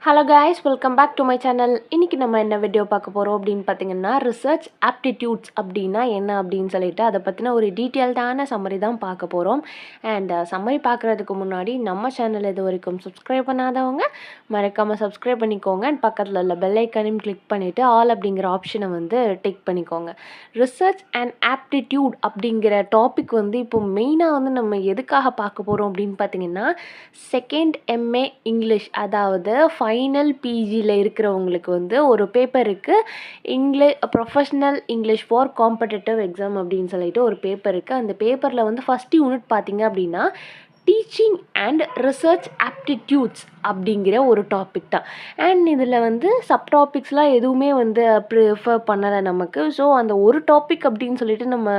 Hello guys, welcome back to my channel. இன்றைக்கி நம்ம என்ன வீடியோ பார்க்க போகிறோம் அப்படின்னு பார்த்தீங்கன்னா, ரிசர்ச் ஆப்டிடியூட்ஸ் அப்படின்னா என்ன அப்படின்னு சொல்லிட்டு அதை பற்றின ஒரு டீட்டெயில்டான சம்மரி தான் பார்க்க போகிறோம். அண்ட் சம்மரி பார்க்குறதுக்கு முன்னாடி நம்ம சேனல் இது வரைக்கும் சப்ஸ்கிரைப் பண்ணாதவங்க மறக்காமல் சப்ஸ்கிரைப் பண்ணிக்கோங்க. அண்ட் பக்கத்தில் உள்ள பெல் ஐக்கானையும் கிளிக் பண்ணிவிட்டு ஆல் அப்படிங்கிற ஆப்ஷனை வந்து டிக் பண்ணிக்கோங்க. ரிசர்ச் அண்ட் ஆப்டிடியூட் அப்படிங்கிற டாபிக் வந்து இப்போ மெயினாக வந்து நம்ம எதுக்காக பார்க்க போகிறோம் அப்படின்னு பார்த்தீங்கன்னா, செகண்ட் எம்ஏ இங்கிலீஷ், அதாவது ஃபைனல் பிஜியில் இருக்கிறவங்களுக்கு வந்து ஒரு பேப்பர் இருக்குது, professional English for competitive exam அப்படின்னு சொல்லிட்டு ஒரு பேப்பர் இருக்குது. அந்த பேப்பரில் வந்து ஃபஸ்ட் யூனிட் பார்த்திங்க அப்படின்னா டீச்சிங் அண்ட் ரிசர்ச் ஆப்டிடியூட்ஸ் அப்படிங்கிற ஒரு டாபிக் தான். அண்ட் இதில் வந்து சப் டாபிக்ஸ்லாம் எதுவுமே வந்து ப்ரிஃபர் பண்ணலை நமக்கு. ஸோ அந்த ஒரு டாபிக் அப்படின்னு சொல்லிட்டு நம்ம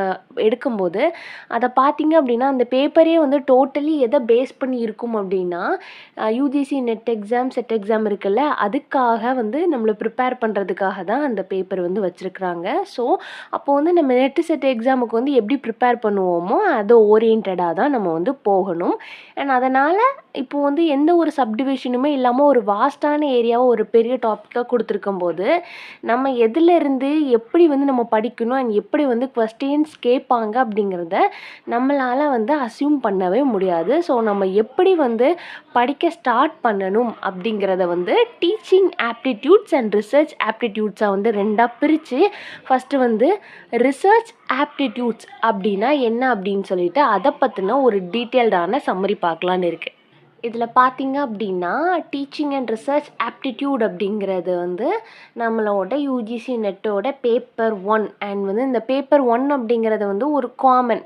எடுக்கும்போது அதை பார்த்திங்க அப்படின்னா அந்த பேப்பரே வந்து டோட்டலி எதை பேஸ் பண்ணி இருக்கும் அப்படின்னா, UGC net exam set exam இருக்குல்ல, அதுக்காக வந்து நம்மளை ப்ரிப்பேர் பண்ணுறதுக்காக தான் அந்த பேப்பர் வந்து வச்சுருக்குறாங்க. ஸோ அப்போது வந்து நம்ம நெட்டு செட் எக்ஸாமுக்கு வந்து எப்படி ப்ரிப்பேர் பண்ணுவோமோ அது ஓரியன்டாக தான் நம்ம வந்து போகணும். அண்ட் அதனால் இப்போது வந்து எந்த ஒரு சப்டிவிஷனுமே இல்லாமல் ஒரு வாஸ்டான ஏரியாவை ஒரு பெரிய டாப்பிக்காக கொடுத்துருக்கும் போது நம்ம எதிலிருந்து எப்படி வந்து நம்ம படிக்கணும் அண்ட் எப்படி வந்து கொஸ்டின்ஸ் கேட்பாங்க அப்படிங்கிறத நம்மளால் வந்து அஸ்யூம் பண்ணவே முடியாது. ஸோ நம்ம எப்படி வந்து படிக்க ஸ்டார்ட் பண்ணணும் அப்படிங்கிறத வந்து டீச்சிங் ஆப்டிடியூட்ஸ் அண்ட் ரிசர்ச் ஆப்டிடியூட்ஸை வந்து ரெண்டாக பிரித்து ஃபஸ்ட்டு வந்து ரிசர்ச் ஆப்டிடியூட்ஸ் அப்படின்னா என்ன அப்படின்னு சொல்லிட்டு அதை பற்றின ஒரு டீட்டெயில்டான சம்மரி பார்க்கலான்னு இருக்குது. இதில் பார்த்திங்க அப்படின்னா டீச்சிங் அண்ட் ரிசர்ச் ஆப்டிடியூட் அப்படிங்கிறது வந்து நம்மளோட யூஜிசி நெட்டோட பேப்பர் 1. அண்ட் வந்து இந்த பேப்பர் 1 அப்படிங்கிறது வந்து ஒரு காமன்,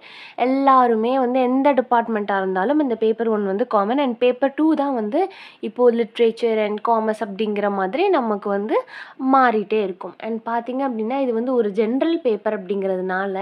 எல்லாருமே வந்து எந்த டிபார்ட்மெண்ட்டாக இருந்தாலும் இந்த பேப்பர் 1 வந்து காமன். அண்ட் பேப்பர் 2 தான் வந்து இப்போது லிட்ரேச்சர் அண்ட் காமர்ஸ் அப்படிங்கிற மாதிரி நமக்கு வந்து மாறிட்டே இருக்கும். அண்ட் பார்த்திங்க அப்படின்னா இது வந்து ஒரு ஜென்ரல் பேப்பர் அப்படிங்கிறதுனால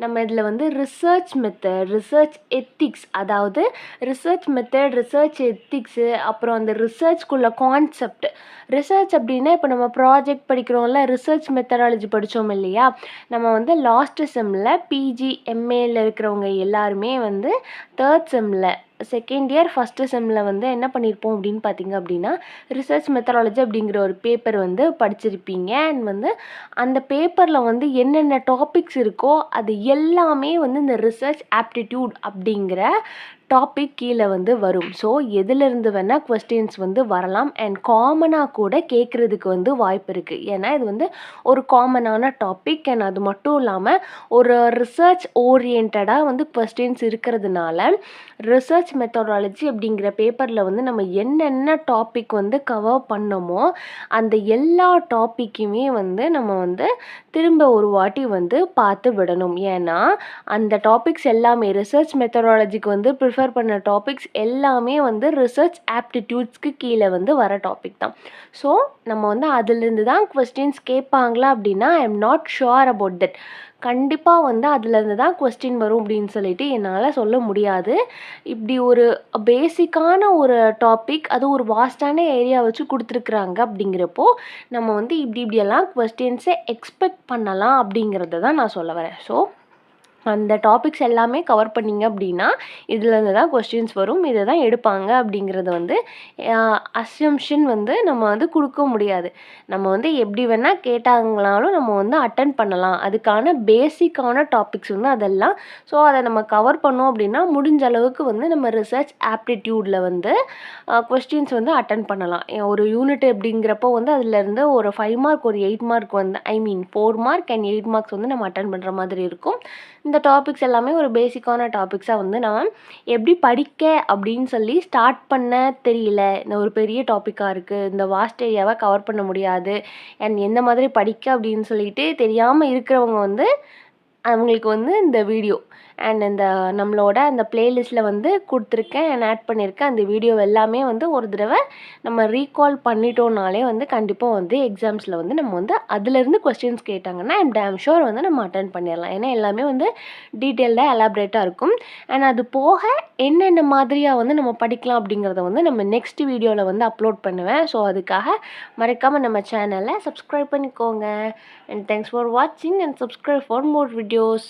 நம்ம இதில் வந்து ரிசர்ச் மெத்தட், ரிசர்ச் எத்திக்ஸ், அதாவது ரிசர்ச் மெத்தட், ரிசர்ச் எத்திக்ஸு, அப்புறம் அந்த ரிசர்ச்குள்ள கான்செப்ட். ரிசர்ச் அப்படின்னா இப்போ நம்ம ப்ராஜெக்ட் படிக்கிறோம்ல, ரிசர்ச் மெத்தடாலஜி படித்தோம் இல்லையா, நம்ம வந்து லாஸ்ட் செம்மில் பிஜி எம்ஏல இருக்கிறவங்க எல்லாருமே வந்து தேர்ட் செம்மில் செகண்ட் இயர் ஃபஸ்ட்டு செம்மில் வந்து என்ன பண்ணியிருப்போம் அப்படின்னு பார்த்திங்க அப்படின்னா ரிசர்ச் மெத்தடாலஜி அப்படிங்கிற ஒரு பேப்பர் வந்து படிச்சிருப்பீங்க. அண்ட் வந்து அந்த பேப்பரில் வந்து என்னென்ன டாபிக்ஸ் இருக்கோ அது எல்லாமே வந்து இந்த ரிசர்ச் ஆப்டிடியூட் அப்படிங்கிற டாபிக் கீழே வந்து வரும். ஸோ எதிலிருந்து வேணால் கொஸ்டின்ஸ் வந்து வரலாம் அண்ட் காமனாக கூட கேட்குறதுக்கு வந்து வாய்ப்பு இருக்குது. ஏன்னா இது வந்து ஒரு காமனான டாபிக் அண்ட் அது மட்டும் இல்லாமல் ஒரு ரிசர்ச் ஓரியன்டாக வந்து கொஸ்டின்ஸ் இருக்கிறதுனால ரிசர்ச் மெத்தடாலஜி அப்படிங்கிற பேப்பரில் வந்து நம்ம என்னென்ன டாபிக் வந்து கவர் பண்ணோமோ அந்த எல்லா டாப்பிக்குமே வந்து நம்ம வந்து திரும்ப ஒரு வாட்டி வந்து பார்த்து விடணும். ஏன்னா அந்த டாபிக்ஸ் எல்லாமே ரிசர்ச் மெத்தடாலஜிக்கு வந்து ப்ரிஃபர் பண்ண டாபிக்ஸ் எல்லாமே வந்து ரிசர்ச் ஆப்டிடியூட்ஸ்க்கு கீழே வந்து வர டாபிக் தான். ஸோ நம்ம வந்து அதுலேருந்து தான் கொஸ்டின்ஸ் கேட்பாங்களா அப்படின்னா I am not sure about that. கண்டிப்பாக வந்து அதுலேருந்து தான் கொஸ்டின் வரும் அப்படின்னு சொல்லிட்டு என்னால் சொல்ல முடியாது. இப்படி ஒரு பேசிக்கான ஒரு டாபிக், அது ஒரு வாஸ்டான ஏரியா வச்சு கொடுத்துருக்குறாங்க அப்படிங்கிறப்போ நம்ம வந்து இப்படியெல்லாம் கொஸ்டின்ஸை எக்ஸ்பெக்ட் பண்ணலாம் அப்படிங்கிறத தான் நான் சொல்ல வரேன். ஸோ அந்த டாபிக்ஸ் எல்லாமே கவர் பண்ணிங்க அப்படின்னா இதுலேருந்து தான் கொஸ்டின்ஸ் வரும், இதை தான் எடுப்பாங்க அப்படிங்கிறது வந்து அசம்ஷன் வந்து நம்ம வந்து கொடுக்க முடியாது. நம்ம வந்து எப்படி வேணால் கேட்டாங்களாலும் நம்ம வந்து அட்டன் பண்ணலாம். அதுக்கான பேசிக்கான டாபிக்ஸ் வந்து அதெல்லாம். ஸோ அதை நம்ம கவர் பண்ணோம் அப்படின்னா முடிஞ்ச அளவுக்கு வந்து நம்ம ரிசர்ச் ஆப்டிடியூடில் வந்து கொஸ்டின்ஸ் வந்து அட்டன் பண்ணலாம். ஒரு யூனிட் அப்படிங்கிறப்போ வந்து அதுலேருந்து ஒரு 5 மார்க் ஒரு 8 மார்க் வந்து 4 மார்க் அண்ட் 8 மார்க்ஸ் வந்து நம்ம அட்டன் பண்ணுற மாதிரி இருக்கும். இந்த டாபிக்ஸ் எல்லாமே ஒரு பேசிக்கான டாபிக்ஸாக வந்து நம்ம எப்படி படிக்க அப்படின்னு சொல்லி ஸ்டார்ட் பண்ண தெரியல, இந்த ஒரு பெரிய டாப்பிக்காக இருக்குது, இந்த வாஸ்ட் ஏரியாவை கவர் பண்ண முடியாது அண்ட் எந்த மாதிரி படிக்க அப்படின்னு சொல்லிட்டு தெரியாமல் இருக்கிறவங்க வந்து அவங்களுக்கு வந்து இந்த வீடியோ அண்ட் இந்த நம்மளோட அந்த பிளேலிஸ்ட்டில் வந்து கொடுத்துருக்கேன் அண்ட் ஆட் பண்ணியிருக்கேன். அந்த வீடியோ எல்லாமே வந்து ஒரு தடவை நம்ம ரீகால் பண்ணிட்டோம்னாலே வந்து கண்டிப்பாக வந்து எக்ஸாம்ஸில் வந்து நம்ம வந்து அதுலேருந்து கொஸ்டின்ஸ் கேட்டாங்கன்னா ஐம் டேம் ஷூர் வந்து நம்ம அட்டன் பண்ணிடலாம். ஏன்னா எல்லாமே வந்து டீட்டெயில்டாக எலாபரேட்டாக இருக்கும். அண்ட் அது போக என்னென்ன மாதிரியாக வந்து நம்ம படிக்கலாம் அப்படிங்கிறத வந்து நம்ம நெக்ஸ்ட் வீடியோவில் வந்து அப்லோட் பண்ணுவேன். ஸோ அதுக்காக மறக்காமல் நம்ம சேனலை சப்ஸ்கிரைப் பண்ணிக்கோங்க. அண்ட் தேங்க்ஸ் ஃபார் வாட்சிங் and subscribe for more videos.